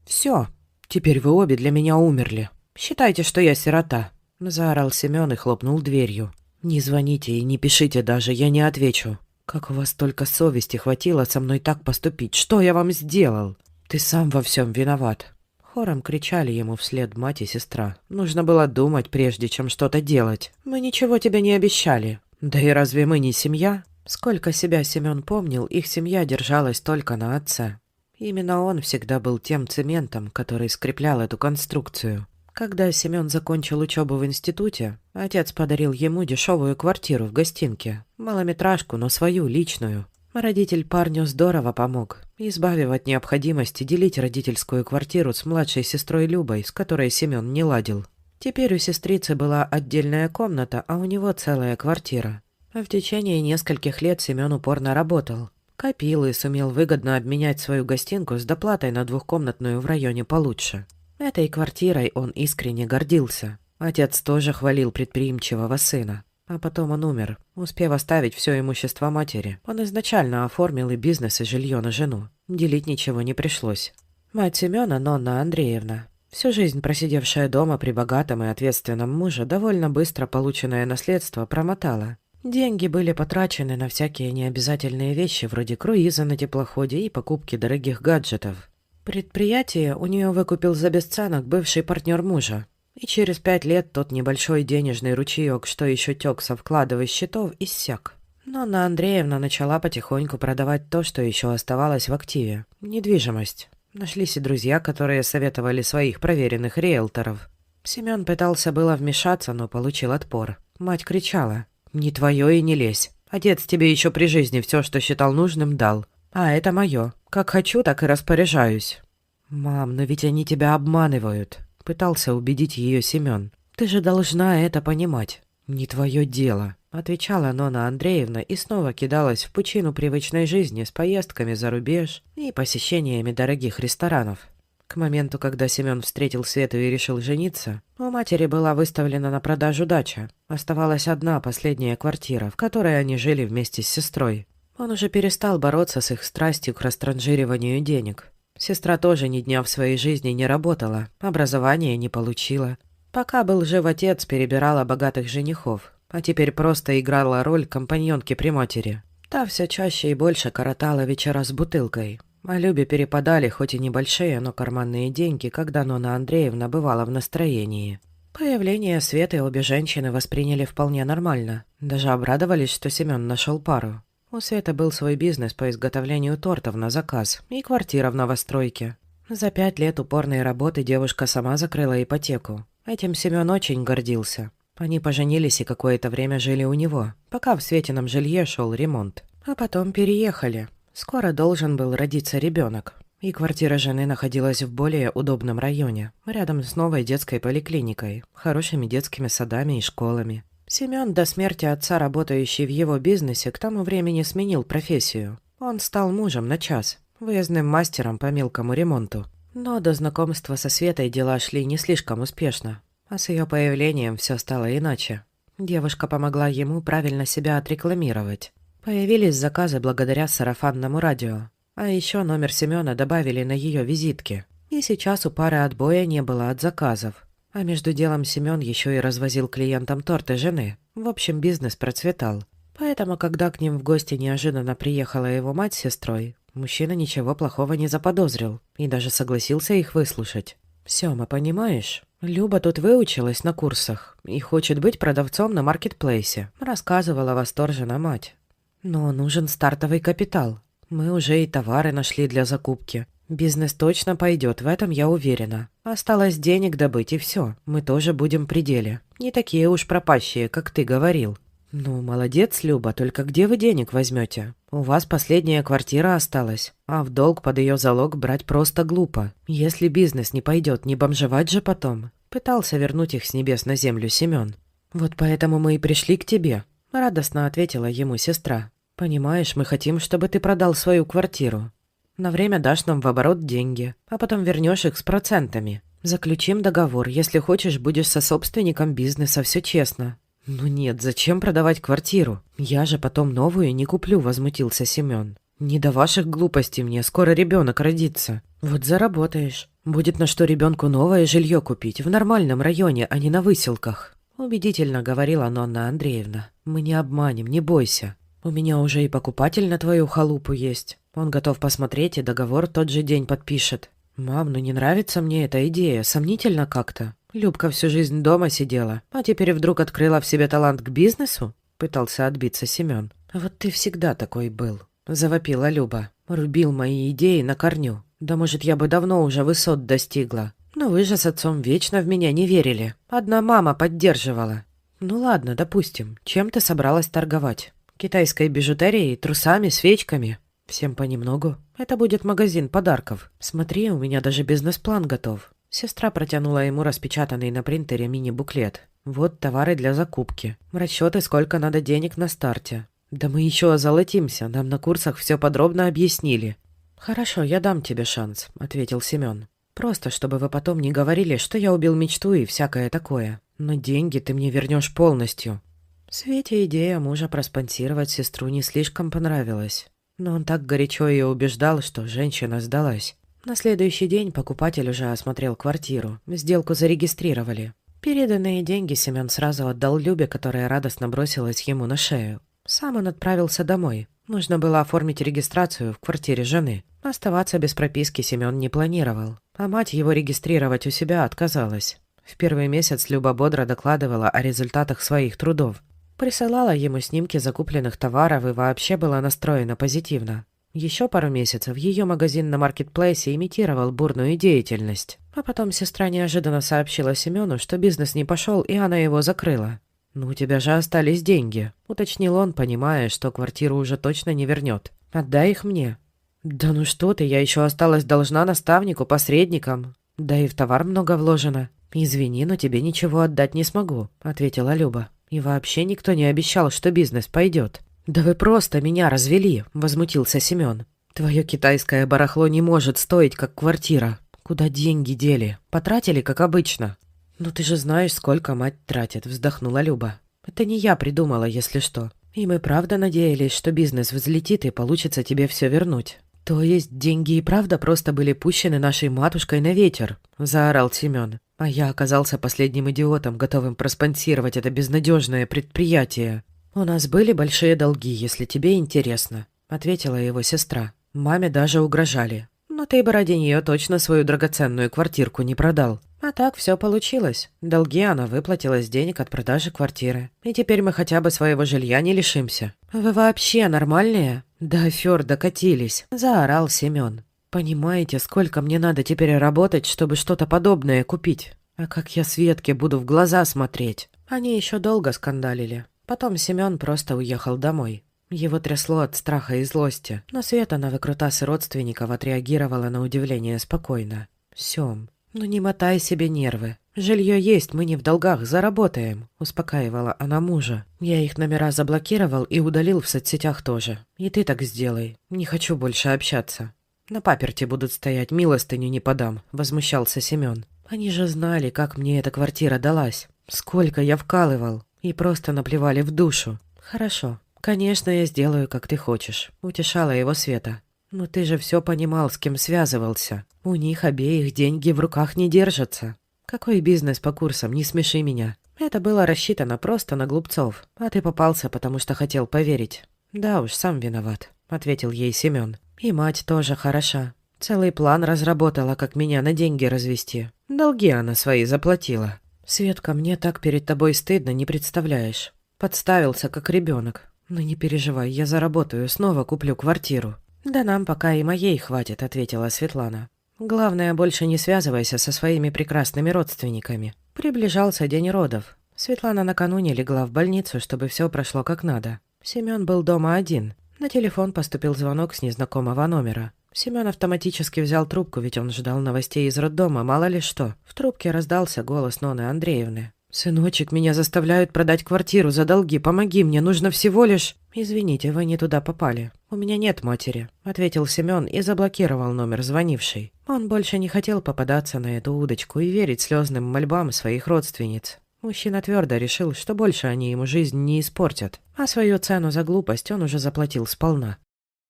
«Все, теперь вы обе для меня умерли. Считайте, что я сирота», — заорал Семен и хлопнул дверью. «Не звоните и не пишите даже, я не отвечу. Как у вас только совести хватило со мной так поступить? Что я вам сделал? Ты сам во всем виноват». Хором кричали ему вслед мать и сестра. «Нужно было думать, прежде чем что-то делать. Мы ничего тебе не обещали. Да и разве мы не семья?» Сколько себя Семен помнил, их семья держалась только на отце. Именно он всегда был тем цементом, который скреплял эту конструкцию. Когда Семен закончил учебу в институте, отец подарил ему дешевую квартиру в гостинке. Малометражку, но свою, личную. Родитель парню здорово помог, избавив от необходимости делить родительскую квартиру с младшей сестрой Любой, с которой Семен не ладил. Теперь у сестрицы была отдельная комната, а у него целая квартира. В течение нескольких лет Семен упорно работал. Копил и сумел выгодно обменять свою гостинку с доплатой на двухкомнатную в районе получше. Этой квартирой он искренне гордился. Отец тоже хвалил предприимчивого сына. А потом он умер, успев оставить все имущество матери. Он изначально оформил и бизнес, и жилье на жену. Делить ничего не пришлось. Мать Семена, Нонна Андреевна, всю жизнь просидевшая дома при богатом и ответственном муже, довольно быстро полученное наследство промотала. Деньги были потрачены на всякие необязательные вещи, вроде круиза на теплоходе и покупки дорогих гаджетов. Предприятие у нее выкупил за бесценок бывший партнер мужа. И через 5 лет тот небольшой денежный ручеек, что еще тек со вкладов и счетов, иссяк. Но Анна Андреевна начала потихоньку продавать то, что еще оставалось в активе. Недвижимость. Нашлись и друзья, которые советовали своих проверенных риэлторов. Семен пытался было вмешаться, но получил отпор. Мать кричала: «Не твое и не лезь. Отец тебе еще при жизни все, что считал нужным, дал. А это мое. Как хочу, так и распоряжаюсь». «Мам, но ведь они тебя обманывают», — пытался убедить ее Семен. «Ты же должна это понимать». «Не твое дело», — отвечала Нонна Андреевна и снова кидалась в пучину привычной жизни с поездками за рубеж и посещениями дорогих ресторанов. К моменту, когда Семен встретил Свету и решил жениться, у матери была выставлена на продажу дача. Оставалась одна последняя квартира, в которой они жили вместе с сестрой. Он уже перестал бороться с их страстью к растранжириванию денег. Сестра тоже ни дня в своей жизни не работала, образования не получила. Пока был жив отец, перебирала богатых женихов, а теперь просто играла роль компаньонки при матери. Та все чаще и больше коротала вечера с бутылкой. А Любе перепадали хоть и небольшие, но карманные деньги, когда Нонна Андреевна бывала в настроении. Появление Светы обе женщины восприняли вполне нормально. Даже обрадовались, что Семен нашел пару. У Светы был свой бизнес по изготовлению тортов на заказ и квартира в новостройке. За 5 лет упорной работы девушка сама закрыла ипотеку. Этим Семен очень гордился. Они поженились и какое-то время жили у него, пока в Светином жилье шел ремонт. А потом переехали. Скоро должен был родиться ребенок, и квартира жены находилась в более удобном районе, рядом с новой детской поликлиникой, хорошими детскими садами и школами. Семен, до смерти отца, работающий в его бизнесе, к тому времени сменил профессию. Он стал мужем на час, выездным мастером по мелкому ремонту. Но до знакомства со Светой дела шли не слишком успешно, а с ее появлением все стало иначе. Девушка помогла ему правильно себя отрекламировать. Появились заказы благодаря сарафанному радио. А еще номер Семена добавили на ее визитки. И сейчас у пары отбоя не было от заказов. А между делом Семен еще и развозил клиентам торты жены. В общем, бизнес процветал. Поэтому, когда к ним в гости неожиданно приехала его мать с сестрой, мужчина ничего плохого не заподозрил и даже согласился их выслушать. «Сема, понимаешь, Люба тут выучилась на курсах и хочет быть продавцом на маркетплейсе», рассказывала восторженно мать. «Но нужен стартовый капитал. Мы уже и товары нашли для закупки. Бизнес точно пойдет, в этом я уверена. Осталось денег добыть, и все. Мы тоже будем при деле. Не такие уж пропащие, как ты говорил». «Ну, молодец, Люба, только где вы денег возьмете? У вас последняя квартира осталась, а в долг под ее залог брать просто глупо. Если бизнес не пойдет, не бомжевать же потом». Пытался вернуть их с небес на землю Семен. «Вот поэтому мы и пришли к тебе», — радостно ответила ему сестра. «Понимаешь, мы хотим, чтобы ты продал свою квартиру. На время дашь нам в оборот деньги, а потом вернешь их с процентами. Заключим договор, если хочешь, будешь сособственником бизнеса, все честно». «Ну нет, зачем продавать квартиру? Я же потом новую не куплю», — возмутился Семен. «Не до ваших глупостей мне, скоро ребенок родится. Вот заработаешь. Будет на что ребенку новое жилье купить в нормальном районе, а не на выселках. Убедительно говорила Нонна Андреевна. Мы не обманем, не бойся. У меня уже и покупатель на твою халупу есть. Он готов посмотреть и договор тот же день подпишет. Мам, ну не нравится мне эта идея, сомнительно как-то. Любка всю жизнь дома сидела, а теперь вдруг открыла в себе талант к бизнесу? Пытался отбиться Семен. Вот ты всегда такой был. Завопила Люба. Рубил мои идеи на корню. Да может, я бы давно уже высот достигла. Но вы же с отцом вечно в меня не верили. Одна мама поддерживала. Ну ладно, допустим. Чем ты собралась торговать? Китайской бижутерией, трусами, свечками? Всем понемногу. Это будет магазин подарков. Смотри, у меня даже бизнес-план готов. Сестра протянула ему распечатанный на принтере мини-буклет. Вот товары для закупки. Расчеты, сколько надо денег на старте. Да мы еще озолотимся, нам на курсах все подробно объяснили. Хорошо, я дам тебе шанс, ответил Семен. Просто, чтобы вы потом не говорили, что я убил мечту и всякое такое. Но деньги ты мне вернешь полностью. Свете идея мужа проспонсировать сестру не слишком понравилась. Но он так горячо ее убеждал, что женщина сдалась. На следующий день покупатель уже осмотрел квартиру. Сделку зарегистрировали. Переданные деньги Семен сразу отдал Любе, которая радостно бросилась ему на шею. Сам он отправился домой. Нужно было оформить регистрацию в квартире жены. Оставаться без прописки Семен не планировал. А мать его регистрировать у себя отказалась. В первый месяц Люба бодро докладывала о результатах своих трудов. Присылала ему снимки закупленных товаров и вообще была настроена позитивно. Еще пару месяцев ее магазин на маркетплейсе имитировал бурную деятельность. А потом сестра неожиданно сообщила Семену, что бизнес не пошел, и она его закрыла. «Ну, у тебя же остались деньги», — уточнил он, понимая, что квартиру уже точно не вернет. «Отдай их мне». «Да ну что ты, я еще осталась должна наставнику, посредникам. Да и в товар много вложено. Извини, но тебе ничего отдать не смогу», — ответила Люба. «И вообще никто не обещал, что бизнес пойдет». «Да вы просто меня развели», — возмутился Семен. «Твое китайское барахло не может стоить, как квартира. Куда деньги дели? Потратили, как обычно». «Ну ты же знаешь, сколько мать тратит», — вздохнула Люба. «Это не я придумала, если что. И мы правда надеялись, что бизнес взлетит и получится тебе все вернуть». «То есть деньги и правда просто были пущены нашей матушкой на ветер?» — заорал Семен. «А я оказался последним идиотом, готовым проспонсировать это безнадежное предприятие». «У нас были большие долги, если тебе интересно», — ответила его сестра. «Маме даже угрожали. Но ты бы ради нее точно свою драгоценную квартирку не продал. А так все получилось. Долги она выплатила с денег от продажи квартиры. И теперь мы хотя бы своего жилья не лишимся». «Вы вообще нормальные?» «До афер докатились», — заорал Семен. «Понимаете, сколько мне надо теперь работать, чтобы что-то подобное купить? А как я Светке буду в глаза смотреть?» Они еще долго скандалили. Потом Семен просто уехал домой. Его трясло от страха и злости, но Света на выкрутасы родственников отреагировала на удивление спокойно. «Сем, ну не мотай себе нервы. Жилье есть, мы не в долгах, заработаем», — успокаивала она мужа. «Я их номера заблокировал и удалил в соцсетях тоже. И ты так сделай. Не хочу больше общаться». «На паперти будут стоять, милостыню не подам», — возмущался Семен. «Они же знали, как мне эта квартира далась. Сколько я вкалывал. И просто наплевали в душу». «Хорошо. Конечно, я сделаю, как ты хочешь», — утешала его Света. «Но ты же все понимал, с кем связывался. У них обеих деньги в руках не держатся. Какой бизнес по курсам, не смеши меня. Это было рассчитано просто на глупцов, а ты попался, потому что хотел поверить». «Да уж, сам виноват», — ответил ей Семен. «И мать тоже хороша. Целый план разработала, как меня на деньги развести. Долги она свои заплатила. Светка, мне так перед тобой стыдно, не представляешь. Подставился, как ребенок. «Ну не переживай, я заработаю, снова куплю квартиру». «Да нам пока и моей хватит», — ответила Светлана. «Главное, больше не связывайся со своими прекрасными родственниками». Приближался день родов. Светлана накануне легла в больницу, чтобы все прошло как надо. Семен был дома один. На телефон поступил звонок с незнакомого номера. Семен автоматически взял трубку, ведь он ждал новостей из роддома, мало ли что. В трубке раздался голос Ноны Андреевны. «Сыночек, меня заставляют продать квартиру за долги. Помоги мне, нужно всего лишь...» «Извините, вы не туда попали. У меня нет матери», — ответил Семен и заблокировал номер звонившей. Он больше не хотел попадаться на эту удочку и верить слезным мольбам своих родственниц. Мужчина твердо решил, что больше они ему жизнь не испортят, а свою цену за глупость он уже заплатил сполна.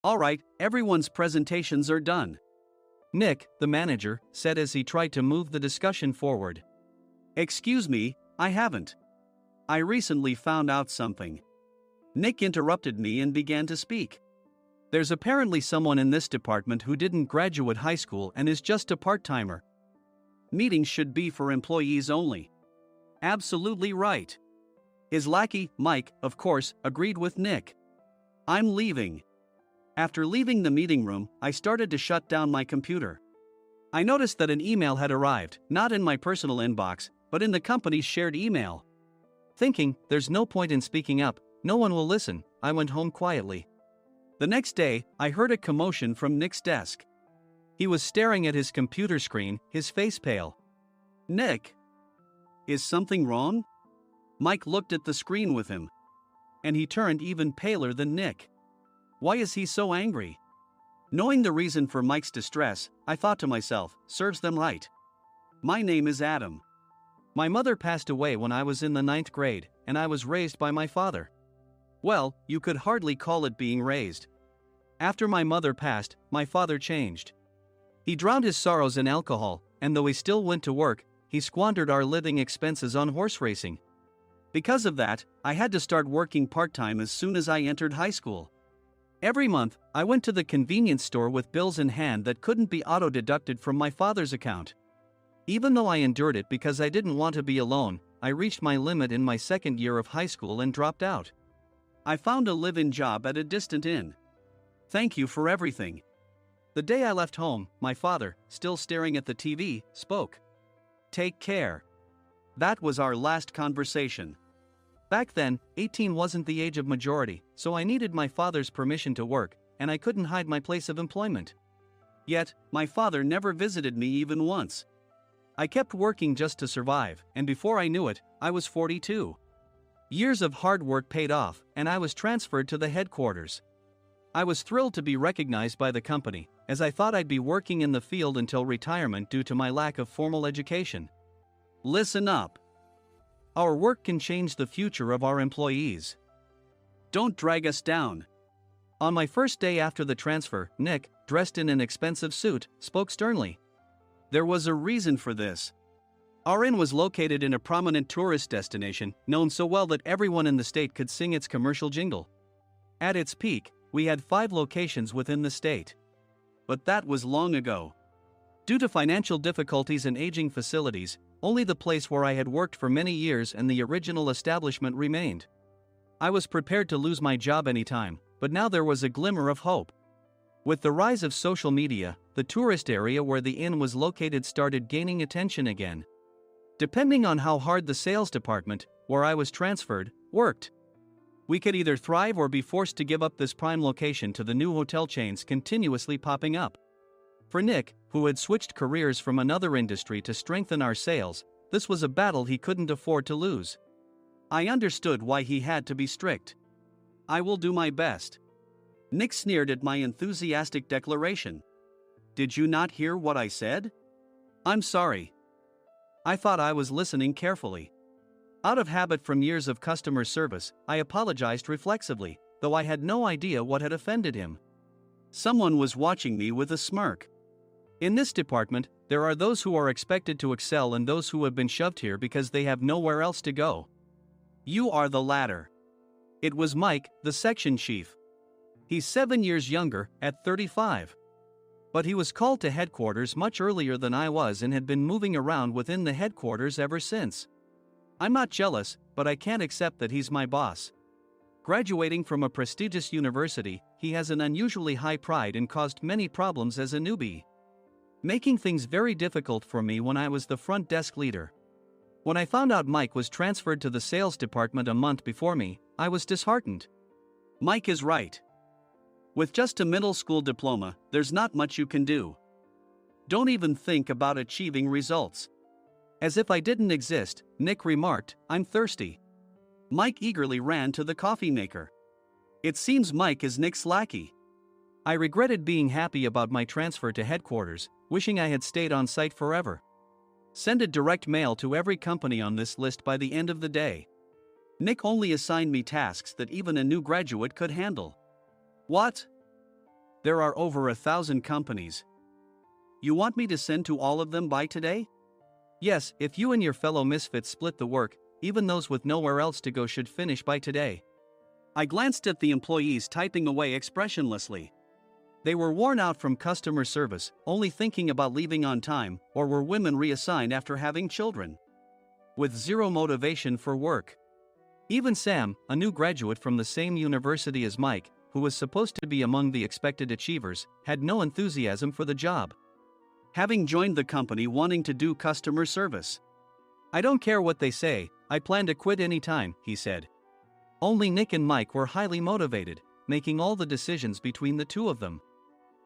All right, everyone's presentations are done. Nick, the manager, said as he tried to move the discussion forward. "Excuse me, I haven't. I recently found out something." Nick interrupted me and began to speak. "There's apparently someone in this department who didn't graduate high school and is just a part-timer. Meetings should be for employees only." "Absolutely right." His lackey, Mike, of course, agreed with Nick. "I'm leaving." After leaving the meeting room, I started to shut down my computer. I noticed that an email had arrived, not in my personal inbox, but in the company's shared email. Thinking, there's no point in speaking up, no one will listen, I went home quietly. The next day, I heard a commotion from Nick's desk. He was staring at his computer screen, his face pale. "Nick, is something wrong?" Mike looked at the screen with him. And he turned even paler than Nick. Why is he so angry? Knowing the reason for Mike's distress, I thought to myself, serves them right. My name is Adam. My mother passed away when I was in the 9th grade, and I was raised by my father. Well, you could hardly call it being raised. After my mother passed, my father changed. He drowned his sorrows in alcohol, and though he still went to work, he squandered our living expenses on horse racing. Because of that, I had to start working part-time as soon as I entered high school. Every month, I went to the convenience store with bills in hand that couldn't be auto-deducted from my father's account. Even though I endured it because I didn't want to be alone, I reached my limit in my second year of high school and dropped out. I found a live-in job at a distant inn. Thank you for everything. The day I left home, my father, still staring at the TV, spoke. Take care. That was our last conversation. Back then, 18 wasn't the age of majority, so I needed my father's permission to work, and I couldn't hide my place of employment. Yet, my father never visited me even once. I kept working just to survive, and before I knew it, I was 42. Years of hard work paid off, and I was transferred to the headquarters. I was thrilled to be recognized by the company, as I thought I'd be working in the field until retirement due to my lack of formal education. Listen up. Our work can change the future of our employees. Don't drag us down. On my first day after the transfer, Nick, dressed in an expensive suit, spoke sternly. There was a reason for this. Our inn was located in a prominent tourist destination, known so well that everyone in the state could sing its commercial jingle. At its peak, we had 5 locations within the state. But that was long ago. Due to financial difficulties and aging facilities, only the place where I had worked for many years and the original establishment remained. I was prepared to lose my job anytime, but now there was a glimmer of hope. With the rise of social media, the tourist area where the inn was located started gaining attention again. Depending on how hard the sales department, where I was transferred, worked, we could either thrive or be forced to give up this prime location to the new hotel chains continuously popping up. For Nick, who had switched careers from another industry to strengthen our sales, this was a battle he couldn't afford to lose. I understood why he had to be strict. I will do my best. Nick sneered at my enthusiastic declaration. Did you not hear what I said? I'm sorry. I thought I was listening carefully. Out of habit from years of customer service, I apologized reflexively, though I had no idea what had offended him. Someone was watching me with a smirk. In this department, there are those who are expected to excel and those who have been shoved here because they have nowhere else to go. You are the latter. It was Mike, the section chief. He's 7 years younger, at 35. But he was called to headquarters much earlier than I was and had been moving around within the headquarters ever since. I'm not jealous, but I can't accept that he's my boss. Graduating from a prestigious university, he has an unusually high pride and caused many problems as a newbie, making things very difficult for me when I was the front desk leader. When I found out Mike was transferred to the sales department a month before me, I was disheartened. Mike is right. With just a middle school diploma, there's not much you can do. Don't even think about achieving results. As if I didn't exist, Nick remarked, I'm thirsty. Mike eagerly ran to the coffee maker. It seems Mike is Nick's lackey. I regretted being happy about my transfer to headquarters, wishing I had stayed on site forever. Send a direct mail to every company on this list by the end of the day. Nick only assigned me tasks that even a new graduate could handle. What? There are over 1,000 companies. You want me to send to all of them by today? Yes, if you and your fellow misfits split the work, even those with nowhere else to go should finish by today. I glanced at the employees typing away expressionlessly. They were worn out from customer service, only thinking about leaving on time, or were women reassigned after having children. With zero motivation for work. Even Sam, a new graduate from the same university as Mike, who was supposed to be among the expected achievers, had no enthusiasm for the job. Having joined the company wanting to do customer service. I don't care what they say, I plan to quit anytime, he said. Only Nick and Mike were highly motivated, making all the decisions between the two of them.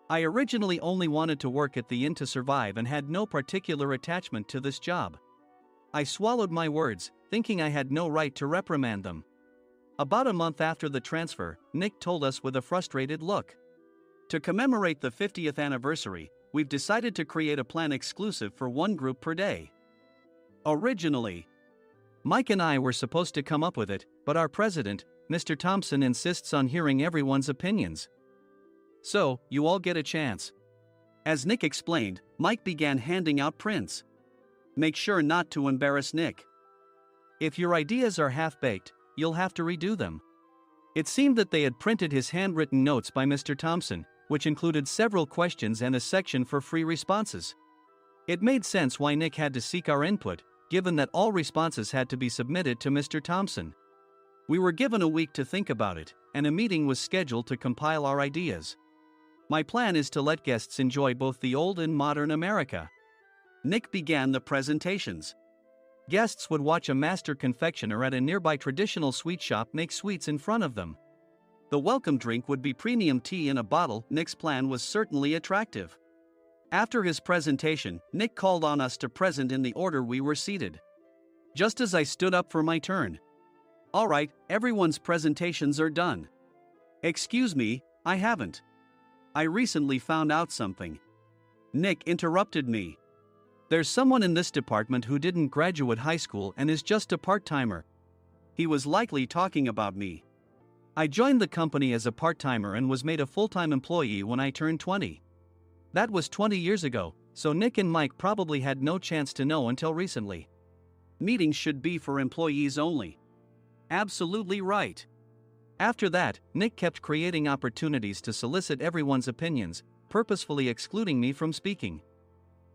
I originally only wanted to work at the inn to survive and had no particular attachment to this job. I swallowed my words, thinking I had no right to reprimand them. About a month after the transfer, Nick told us with a frustrated look. To commemorate the 50th anniversary, we've decided to create a plan exclusive for one group per day. Originally, Mike and I were supposed to come up with it, but our president, Mr. Thompson, insists on hearing everyone's opinions. So, you all get a chance. As Nick explained, Mike began handing out prints. Make sure not to embarrass Nick. If your ideas are half-baked, you'll have to redo them. It seemed that they had printed his handwritten notes by Mr. Thompson, which included several questions and a section for free responses. It made sense why Nick had to seek our input, given that all responses had to be submitted to Mr. Thompson. We were given a week to think about it, and a meeting was scheduled to compile our ideas. My plan is to let guests enjoy both the old and modern America. Nick began the presentations. Guests would watch a master confectioner at a nearby traditional sweet shop make sweets in front of them. The welcome drink would be premium tea in a bottle. Nick's plan was certainly attractive. After his presentation, Nick called on us to present in the order we were seated. Just as I stood up for my turn. All right, everyone's presentations are done. Excuse me, I haven't. I recently found out something. Nick interrupted me. There's someone in this department who didn't graduate high school and is just a part-timer. He was likely talking about me. I joined the company as a part-timer and was made a full-time employee when I turned 20. That was 20 years ago, so Nick and Mike probably had no chance to know until recently. Meetings should be for employees only. Absolutely right. After that, Nick kept creating opportunities to solicit everyone's opinions, purposefully excluding me from speaking.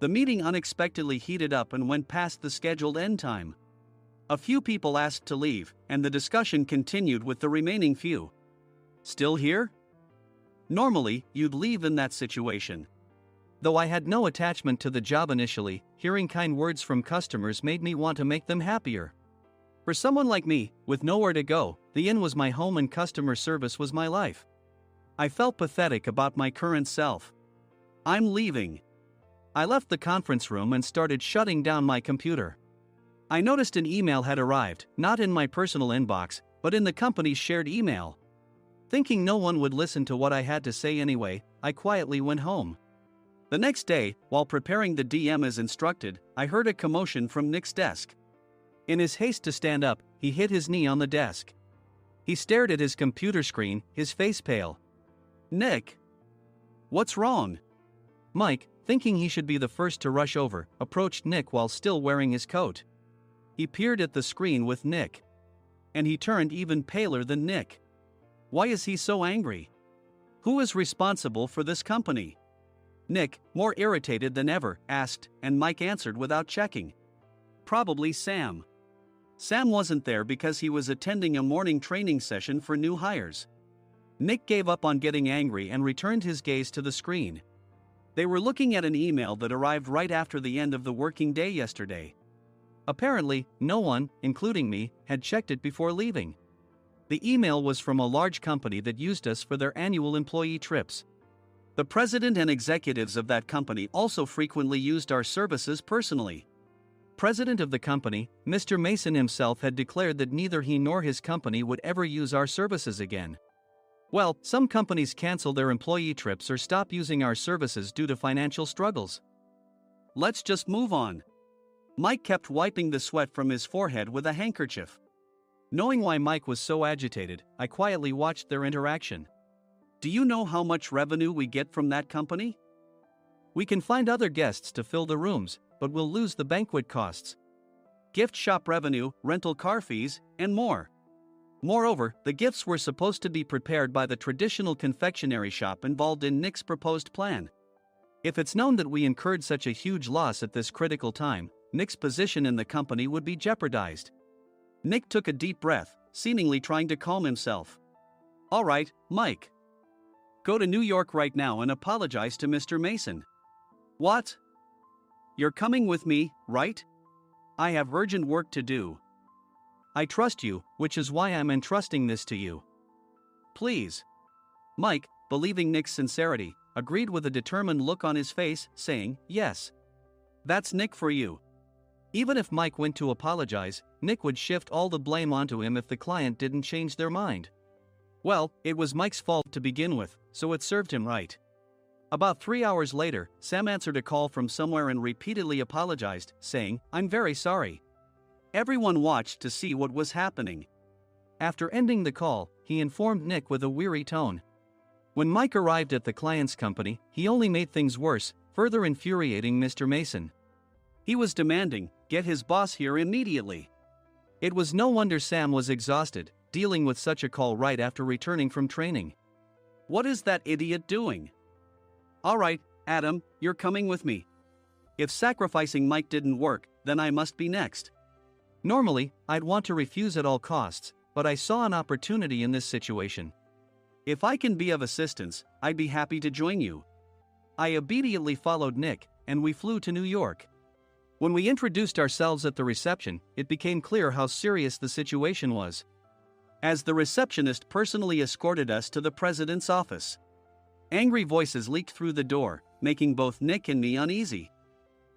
The meeting unexpectedly heated up and went past the scheduled end time. A few people asked to leave, and the discussion continued with the remaining few. Still here? Normally, you'd leave in that situation. Though I had no attachment to the job initially, hearing kind words from customers made me want to make them happier. For someone like me, with nowhere to go, the inn was my home and customer service was my life. I felt pathetic about my current self. I'm leaving. I left the conference room and started shutting down my computer. I noticed an email had arrived, not in my personal inbox, but in the company's shared email. Thinking no one would listen to what I had to say anyway, I quietly went home. The next day, while preparing the DM as instructed, I heard a commotion from Nick's desk. In his haste to stand up, he hit his knee on the desk. He stared at his computer screen, his face pale. Nick! What's wrong? Mike, thinking he should be the first to rush over, approached Nick while still wearing his coat. He peered at the screen with Nick. And he turned even paler than Nick. Why is he so angry? Who is responsible for this company? Nick, more irritated than ever, asked, and Mike answered without checking. Probably Sam. Sam wasn't there because he was attending a morning training session for new hires. Nick gave up on getting angry and returned his gaze to the screen. They were looking at an email that arrived right after the end of the working day yesterday. Apparently, no one, including me, had checked it before leaving. The email was from a large company that used us for their annual employee trips. The president and executives of that company also frequently used our services personally. President of the company, Mr. Mason himself, had declared that neither he nor his company would ever use our services again. Well, some companies cancel their employee trips or stop using our services due to financial struggles. Let's just move on. Mike kept wiping the sweat from his forehead with a handkerchief. Knowing why Mike was so agitated, I quietly watched their interaction. Do you know how much revenue we get from that company? We can find other guests to fill the rooms, but we'll lose the banquet costs, gift shop revenue, rental car fees, and more. Moreover, the gifts were supposed to be prepared by the traditional confectionery shop involved in Nick's proposed plan. If it's known that we incurred such a huge loss at this critical time, Nick's position in the company would be jeopardized. Nick took a deep breath, seemingly trying to calm himself. All right, Mike. Go to New York right now and apologize to Mr. Mason. What? You're coming with me, right? I have urgent work to do. I trust you, which is why I'm entrusting this to you. Please. Mike, believing Nick's sincerity, agreed with a determined look on his face, saying, yes. That's Nick for you. Even if Mike went to apologize, Nick would shift all the blame onto him if the client didn't change their mind. Well, it was Mike's fault to begin with, so it served him right. About 3 hours later, Sam answered a call from somewhere and repeatedly apologized, saying, I'm very sorry. Everyone watched to see what was happening. After ending the call, he informed Nick with a weary tone. When Mike arrived at the client's company, he only made things worse, further infuriating Mr. Mason. He was demanding, get his boss here immediately. It was no wonder Sam was exhausted, dealing with such a call right after returning from training. What is that idiot doing? All right, Adam, you're coming with me. If sacrificing Mike didn't work, then I must be next. Normally, I'd want to refuse at all costs, but I saw an opportunity in this situation. If I can be of assistance, I'd be happy to join you. I obediently followed Nick, and we flew to New York. When we introduced ourselves at the reception, it became clear how serious the situation was, as the receptionist personally escorted us to the president's office. Angry voices leaked through the door, making both Nick and me uneasy.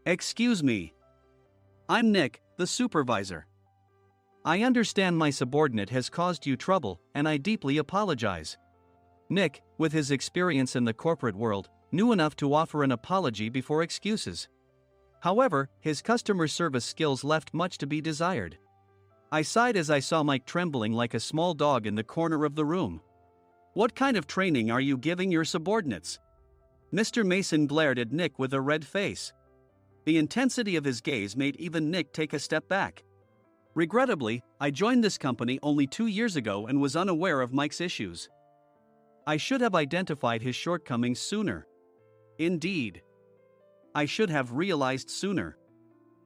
Excuse me. I'm Nick, the supervisor. I understand my subordinate has caused you trouble, and I deeply apologize. Nick, with his experience in the corporate world, knew enough to offer an apology before excuses. However, his customer service skills left much to be desired. I sighed as I saw Mike trembling like a small dog in the corner of the room. What kind of training are you giving your subordinates? Mr. Mason glared at Nick with a red face. The intensity of his gaze made even Nick take a step back. Regrettably, I joined this company only 2 years ago and was unaware of Mike's issues. I should have identified his shortcomings sooner. Indeed. I should have realized sooner.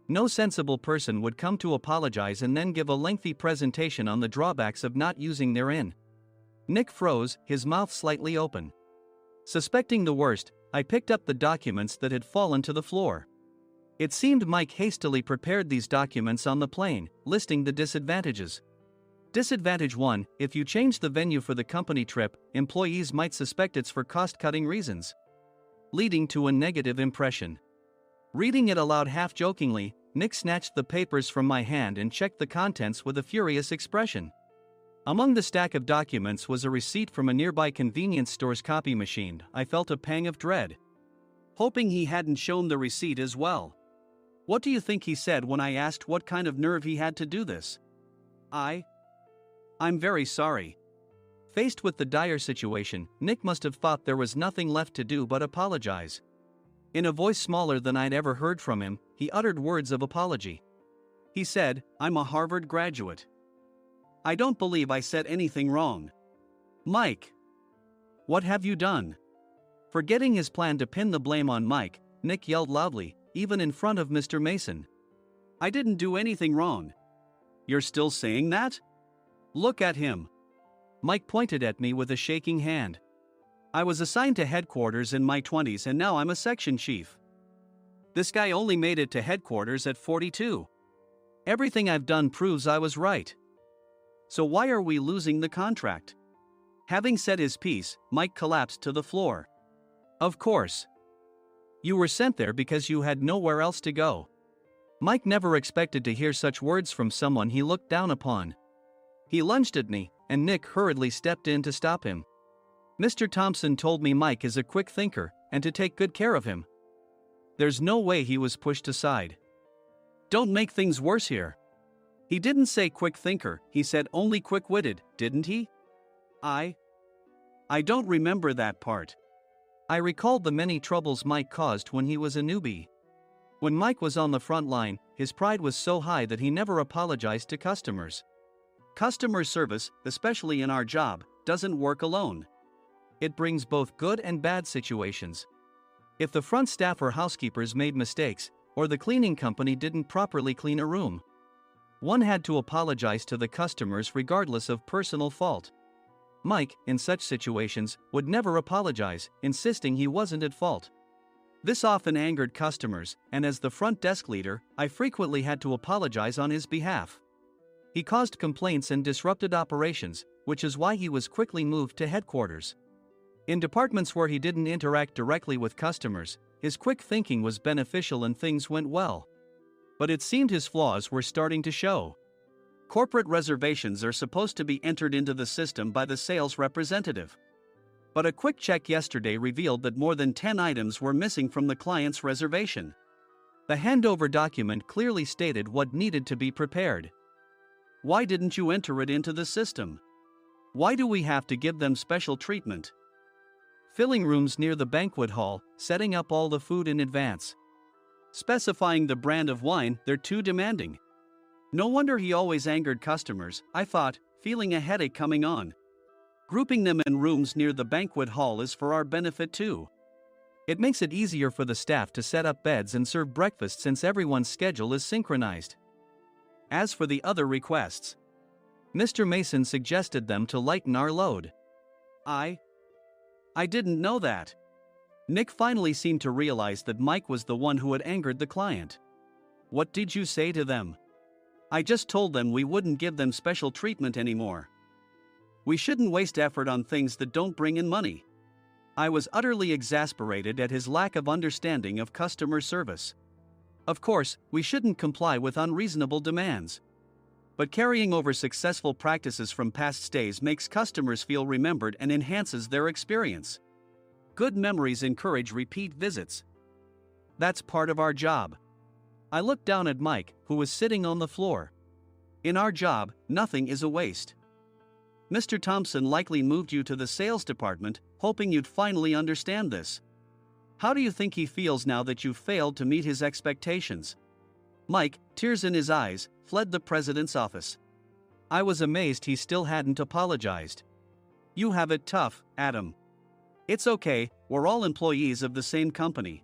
No sensible person would come to apologize and then give a lengthy presentation on the drawbacks of not using their in. Nick froze, his mouth slightly open. Suspecting the worst, I picked up the documents that had fallen to the floor. It seemed Mike hastily prepared these documents on the plane, listing the disadvantages. Disadvantage 1: if you change the venue for the company trip, employees might suspect it's for cost-cutting reasons, leading to a negative impression. Reading it aloud half-jokingly, Nick snatched the papers from my hand and checked the contents with a furious expression. Among the stack of documents was a receipt from a nearby convenience store's copy machine. I felt a pang of dread, hoping he hadn't shown the receipt as well. What do you think he said when I asked what kind of nerve he had to do this? I'm very sorry. Faced with the dire situation, Nick must have thought there was nothing left to do but apologize. In a voice smaller than I'd ever heard from him, he uttered words of apology. He said, I'm a Harvard graduate. I don't believe I said anything wrong. Mike, what have you done? Forgetting his plan to pin the blame on Mike, Nick yelled loudly, even in front of Mr. Mason. I didn't do anything wrong. You're still saying that? Look at him. Mike pointed at me with a shaking hand. I was assigned to headquarters in my 20s and now I'm a section chief. This guy only made it to headquarters at 42. Everything I've done proves I was right. So why are we losing the contract? Having said his piece, Mike collapsed to the floor. Of course. You were sent there because you had nowhere else to go. Mike never expected to hear such words from someone he looked down upon. He lunged at me, and Nick hurriedly stepped in to stop him. Mr. Thompson told me Mike is a quick thinker, and to take good care of him. There's no way he was pushed aside. Don't make things worse here. He didn't say quick thinker, he said only quick-witted, didn't he? I don't remember that part. I recalled the many troubles Mike caused when he was a newbie. When Mike was on the front line, his pride was so high that he never apologized to customers. Customer service, especially in our job, doesn't work alone. It brings both good and bad situations. If the front staff or housekeepers made mistakes, or the cleaning company didn't properly clean a room, one had to apologize to the customers regardless of personal fault. Mike, in such situations, would never apologize, insisting he wasn't at fault. This often angered customers, and as the front desk leader, I frequently had to apologize on his behalf. He caused complaints and disrupted operations, which is why he was quickly moved to headquarters. In departments where he didn't interact directly with customers, his quick thinking was beneficial and things went well. But it seemed his flaws were starting to show. Corporate reservations are supposed to be entered into the system by the sales representative. But a quick check yesterday revealed that more than 10 items were missing from the client's reservation. The handover document clearly stated what needed to be prepared. Why didn't you enter it into the system? Why do we have to give them special treatment? Filling rooms near the banquet hall, setting up all the food in advance. Specifying the brand of wine, they're too demanding. No wonder he always angered customers, I thought, feeling a headache coming on. Grouping them in rooms near the banquet hall is for our benefit too. It makes it easier for the staff to set up beds and serve breakfast since everyone's schedule is synchronized. As for the other requests, Mr. Mason suggested them to lighten our load. I didn't know that. Nick finally seemed to realize that Mike was the one who had angered the client. What did you say to them? I just told them we wouldn't give them special treatment anymore. We shouldn't waste effort on things that don't bring in money. I was utterly exasperated at his lack of understanding of customer service. Of course, we shouldn't comply with unreasonable demands. But carrying over successful practices from past stays makes customers feel remembered and enhances their experience. Good memories encourage repeat visits. That's part of our job. I looked down at Mike, who was sitting on the floor. In our job, nothing is a waste. Mr. Thompson likely moved you to the sales department, hoping you'd finally understand this. How do you think he feels now that you've failed to meet his expectations? Mike, tears in his eyes, fled the president's office. I was amazed he still hadn't apologized. You have it tough, Adam. It's okay, we're all employees of the same company.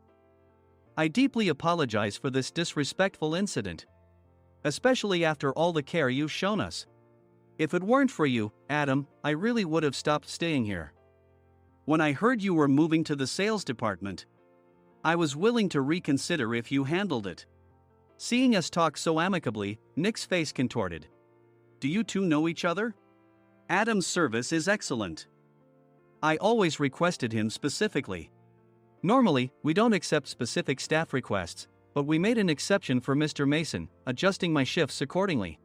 I deeply apologize for this disrespectful incident. Especially after all the care you've shown us. If it weren't for you, Adam, I really would have stopped staying here. When I heard you were moving to the sales department, I was willing to reconsider if you handled it. Seeing us talk so amicably, Nick's face contorted. Do you two know each other? Adam's service is excellent. I always requested him specifically. Normally, we don't accept specific staff requests, but we made an exception for Mr. Mason, adjusting my shifts accordingly.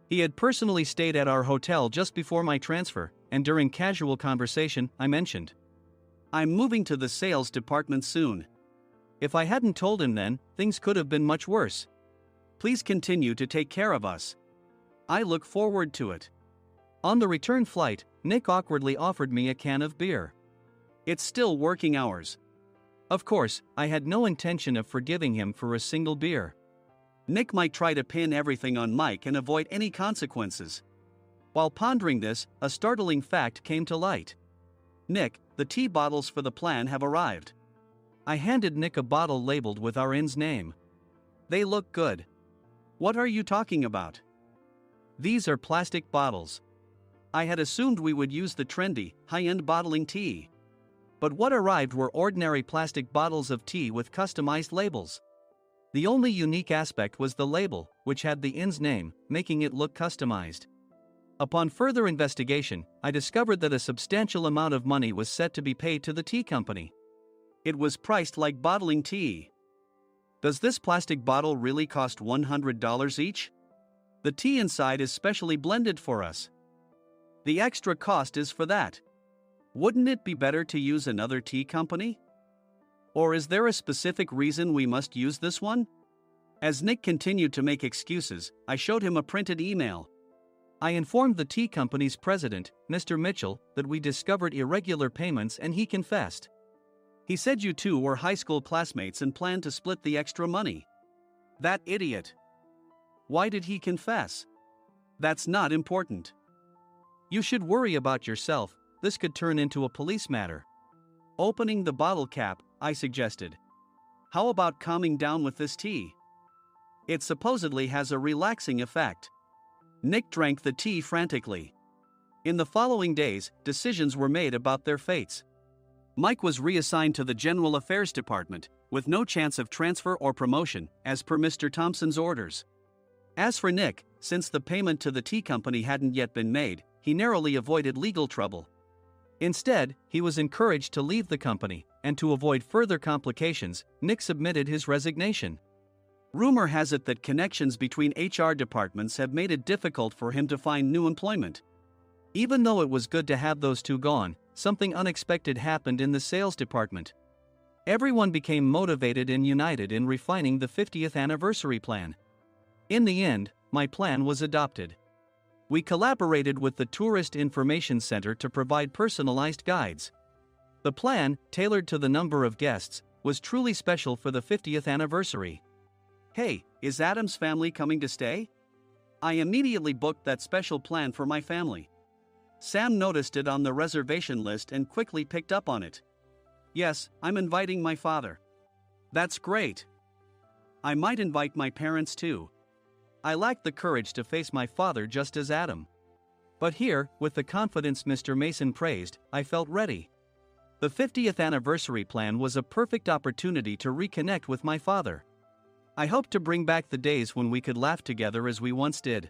He had personally stayed at our hotel just before my transfer, and during casual conversation, I mentioned, I'm moving to the sales department soon. If I hadn't told him then, things could have been much worse. Please continue to take care of us. I look forward to it. On the return flight, Nick awkwardly offered me a can of beer. It's still working hours. Of course, I had no intention of forgiving him for a single beer. Nick might try to pin everything on Mike and avoid any consequences. While pondering this, a startling fact came to light. Nick, the tea bottles for the plan have arrived. I handed Nick a bottle labeled with our inn's name. They look good. What are you talking about? These are plastic bottles. I had assumed we would use the trendy, high-end bottling tea. But what arrived were ordinary plastic bottles of tea with customized labels. The only unique aspect was the label, which had the inn's name, making it look customized. Upon further investigation, I discovered that a substantial amount of money was set to be paid to the tea company. It was priced like bottling tea. Does this plastic bottle really cost $100 each? The tea inside is specially blended for us. The extra cost is for that. Wouldn't it be better to use another tea company? Or is there a specific reason we must use this one? As Nick continued to make excuses, I showed him a printed email. I informed the tea company's president, Mr. Mitchell, that we discovered irregular payments and he confessed. He said you two were high school classmates and planned to split the extra money. That idiot. Why did he confess? That's not important. You should worry about yourself, this could turn into a police matter. Opening the bottle cap, I suggested. How about calming down with this tea? It supposedly has a relaxing effect. Nick drank the tea frantically. In the following days, decisions were made about their fates. Mike was reassigned to the General Affairs Department, with no chance of transfer or promotion, as per Mr. Thompson's orders. As for Nick, since the payment to the tea company hadn't yet been made, he narrowly avoided legal trouble. Instead, he was encouraged to leave the company, and to avoid further complications, Nick submitted his resignation. Rumor has it that connections between HR departments have made it difficult for him to find new employment. Even though it was good to have those two gone, something unexpected happened in the sales department. Everyone became motivated and united in refining the 50th anniversary plan. In the end, my plan was adopted. We collaborated with the Tourist Information Center to provide personalized guides. The plan, tailored to the number of guests, was truly special for the 50th anniversary. Hey, is Adam's family coming to stay? I immediately booked that special plan for my family. Sam noticed it on the reservation list and quickly picked up on it. Yes, I'm inviting my father. That's great. I might invite my parents too. I lacked the courage to face my father just as Adam. But here, with the confidence Mr. Mason praised, I felt ready. The 50th anniversary plan was a perfect opportunity to reconnect with my father. I hoped to bring back the days when we could laugh together as we once did.